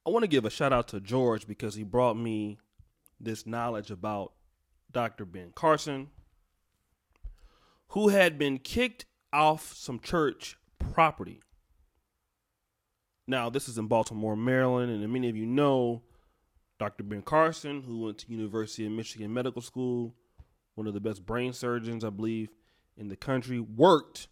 I want to give a shout out to George because he brought me this knowledge about Dr. Ben Carson, who had been kicked off some church property. Now, this is in Baltimore, Maryland, and many of you know Dr. Ben Carson, who went to University of Michigan Medical School, one of the best brain surgeons, I believe, in the country, worked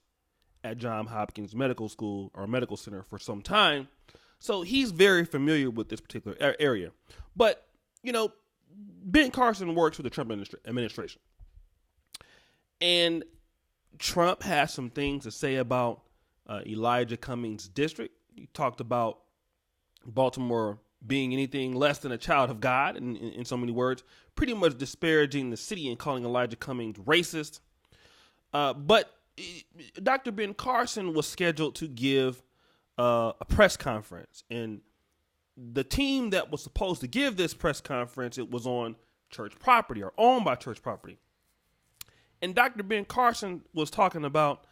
at Johns Hopkins Medical School or Medical Center for some time. So he's very familiar with this particular area. But, you know, Ben Carson works for the Trump administration. And Trump has some things to say about Elijah Cummings' district. He talked about Baltimore being anything less than a child of God, in so many words, pretty much disparaging the city and calling Elijah Cummings racist. But Dr. Ben Carson was scheduled to give a press conference, and the team that was supposed to give this press conference, it was on church property or owned by church property. And Dr. Ben Carson was talking about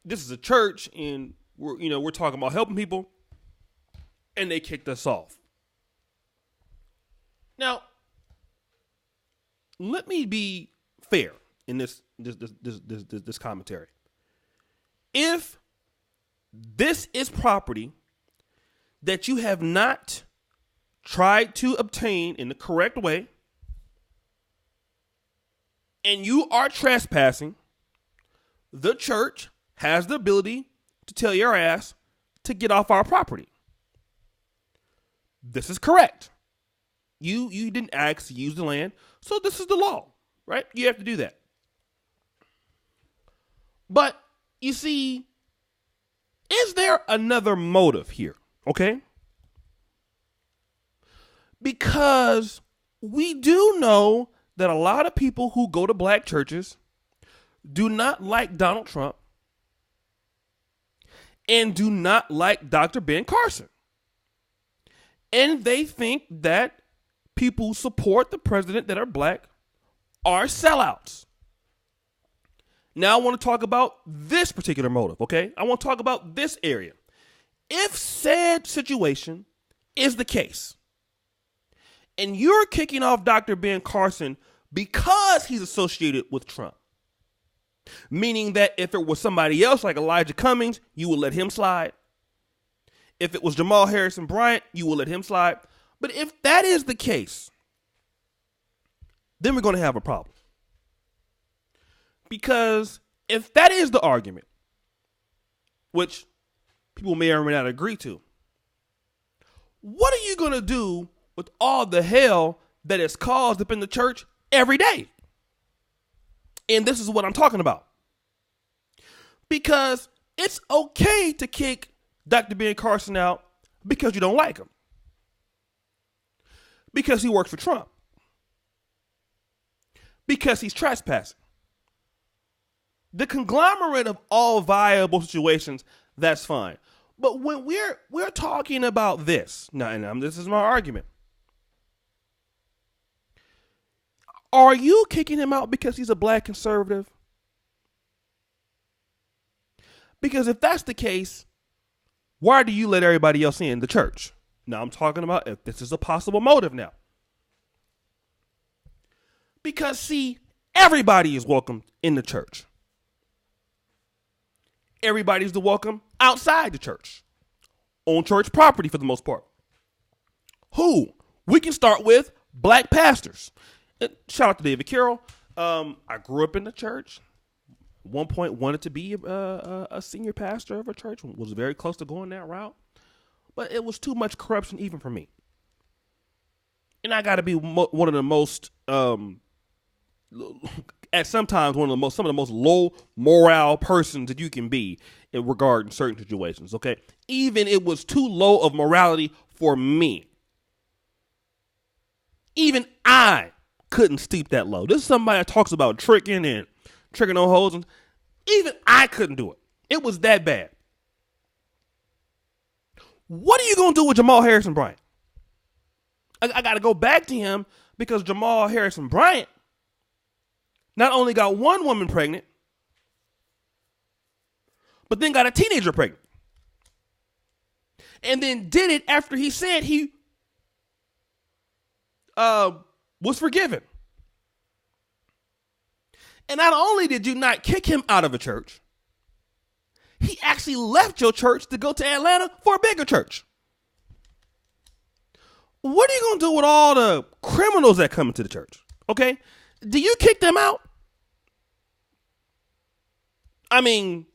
this is a church, and we're talking about helping people, and they kicked us off. Now, let me be fair in this commentary. If this is property that you have not tried to obtain in the correct way, and you are trespassing, the church has the ability to tell your ass to get off our property. This is correct. You didn't ask to use the land, so this is the law, right? You have to do that. But you see, is there another motive here? Okay? Because we do know that a lot of people who go to black churches do not like Donald Trump and do not like Dr. Ben Carson. And they think that people who support the president that are black are sellouts. Now I want to talk about this particular motive, okay? I want to talk about this area. If said situation is the case, and you're kicking off Dr. Ben Carson because he's associated with Trump, meaning that if it was somebody else like Elijah Cummings, you would let him slide. If it was Jamal Harrison Bryant, you will let him slide. But if that is the case, then we're going to have a problem. Because if that is the argument, which people may or may not agree to, what are you going to do with all the hell that is caused up in the church every day? And this is what I'm talking about. Because it's okay to kick Dr. Ben Carson out because you don't like him. Because he works for Trump. Because he's trespassing. The conglomerate of all viable situations, that's fine. But when we're talking about this, now, and this is my argument. Are you kicking him out because he's a black conservative? Because if that's the case, why do you let everybody else in the church? Now I'm talking about if this is a possible motive now. Because see, everybody is welcome in the church. Everybody's welcome outside the church. On church property for the most part. Who? We can start with black pastors. Shout out to David Carroll. I grew up in the church. At one point wanted to be a senior pastor of a church. Was very close to going that route. But it was too much corruption even for me. And I got to be one of the most, at sometimes some of the most low morale persons that you can be in regarding certain situations, okay? Even it was too low of morality for me. Even I couldn't steep that low. This is somebody that talks about tricking on hoes. And even I couldn't do it. It was that bad. What are you going to do with Jamal Harrison Bryant? I got to go back to him because Jamal Harrison Bryant not only got one woman pregnant, but then got a teenager pregnant. and then did it after he said he was forgiven. And not only did you not kick him out of a church, he actually left your church to go to Atlanta for a bigger church. What are you going to do with all the criminals that come into the church? Okay? Do you kick them out? I mean,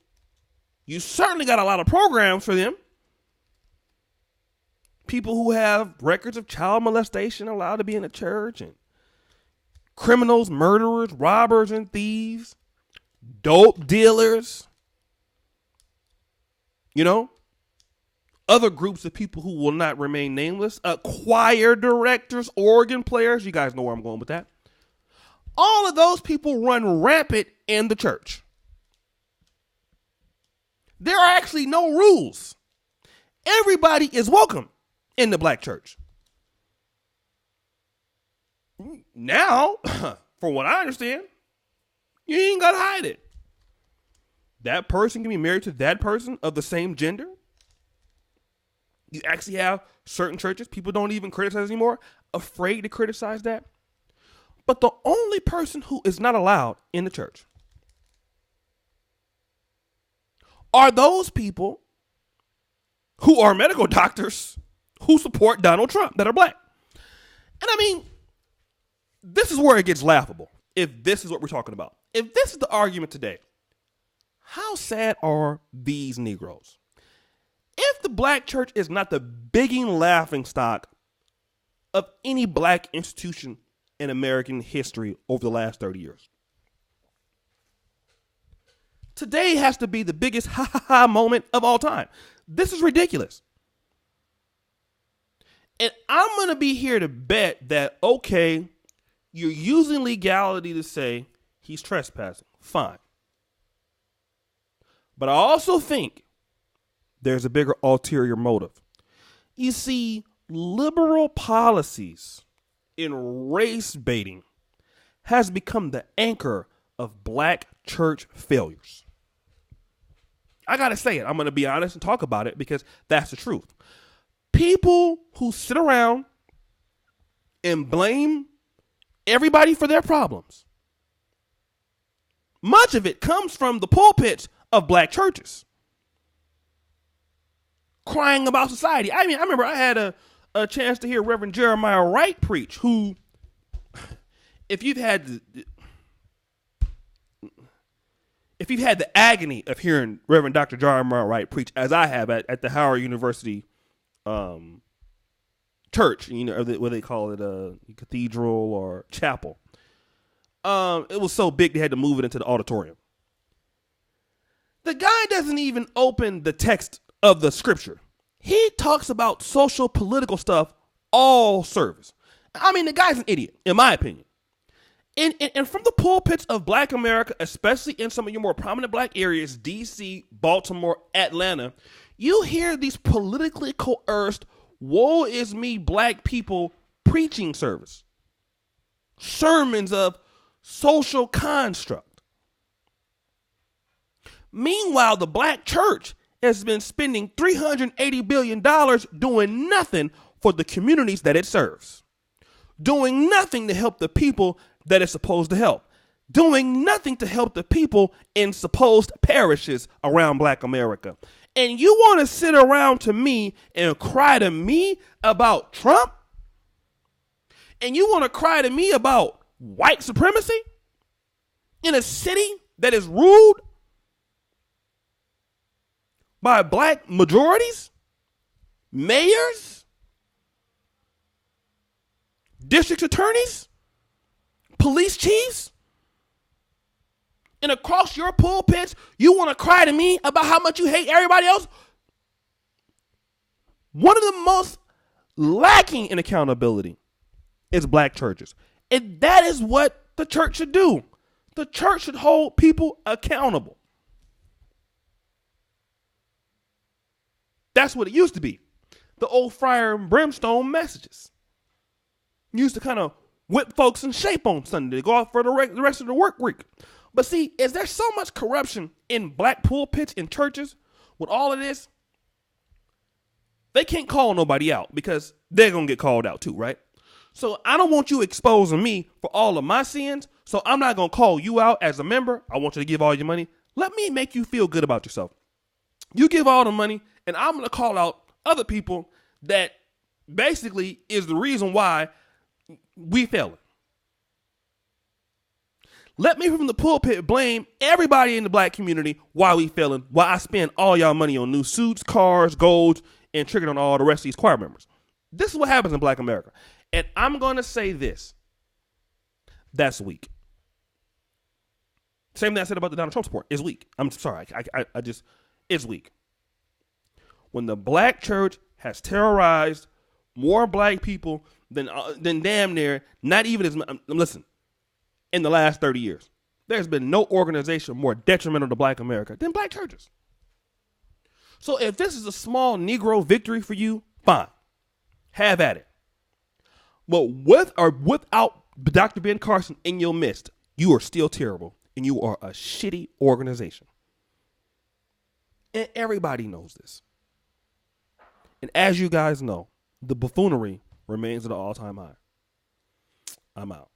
you certainly got a lot of programs for them. People who have records of child molestation allowed to be in the church, and criminals, murderers, robbers, and thieves, dope dealers, other groups of people who will not remain nameless, choir directors, organ players. You guys know where I'm going with that. All of those people run rampant in the church. There are actually no rules. Everybody is welcome in the black church. Now, from what I understand, you ain't got to hide it. That person can be married to that person of the same gender. You actually have certain churches, people don't even criticize anymore, afraid to criticize that. But the only person who is not allowed in the church are those people who are medical doctors who support Donald Trump that are black. And I mean, this is where it gets laughable, if this is what we're talking about. If this is the argument today, how sad are these Negroes? If the black church is not the bigging laughing stock of any black institution in American history over the last 30 years, today has to be the biggest ha-ha-ha moment of all time. This is ridiculous. And I'm going to be here to bet that, okay, you're using legality to say he's trespassing. Fine. But I also think there's a bigger ulterior motive. You see, liberal policies in race baiting has become the anchor of black church failures. I got to say it. I'm going to be honest and talk about it because that's the truth. People who sit around and blame everybody for their problems, much of it comes from the pulpits of black churches, crying about society. I mean, I remember I had a chance to hear Reverend Jeremiah Wright preach, who, if you've had the agony of hearing Reverend Dr. Jeremiah Wright preach, as I have at the Howard University church, what they call it, a cathedral or chapel. It was so big they had to move it into the auditorium. The guy doesn't even open the text of the scripture. He talks about social political stuff all service. I mean, the guy's an idiot, in my opinion. And from the pulpits of black America, especially in some of your more prominent black areas, D.C., Baltimore, Atlanta, you hear these politically coerced, woe is me black people preaching service. Sermons of social construct. Meanwhile, the black church has been spending $380 billion doing nothing for the communities that it serves. Doing nothing to help the people that it's supposed to help. Doing nothing to help the people in supposed parishes around black America. And you want to sit around to me and cry to me about Trump? And you want to cry to me about white supremacy in a city that is ruled by black majorities, mayors, district attorneys, police chiefs, and across your pulpits, you want to cry to me about how much you hate everybody else? One of the most lacking in accountability is black churches. And that is what the church should do. The church should hold people accountable. That's what it used to be. The old fire and brimstone messages. Used to kind of whip folks in shape on Sunday to go out for the rest of the work week. But see, is there so much corruption in black pulpits in churches with all of this? they can't call nobody out because they're going to get called out too, right? So I don't want you exposing me for all of my sins. So I'm not going to call you out as a member. I want you to give all your money. Let me make you feel good about yourself. You give all the money, and I'm going to call out other people that basically is the reason why we failing. Let me from the pulpit blame everybody in the black community why we failing, why I spend all y'all money on new suits, cars, golds, and triggered on all the rest of these choir members. This is what happens in black America. And I'm going to say this. That's weak. Same thing I said about the Donald Trump support. It's weak. I'm sorry. I just, it's weak. When the black church has terrorized more black people than damn near, not even as, listen, in the last 30 years, there's been no organization more detrimental to black America than black churches. So if this is a small Negro victory for you, fine. Have at it. But with or without Dr. Ben Carson in your midst, you are still terrible, and you are a shitty organization. And everybody knows this. And as you guys know, the buffoonery remains at an all-time high. I'm out.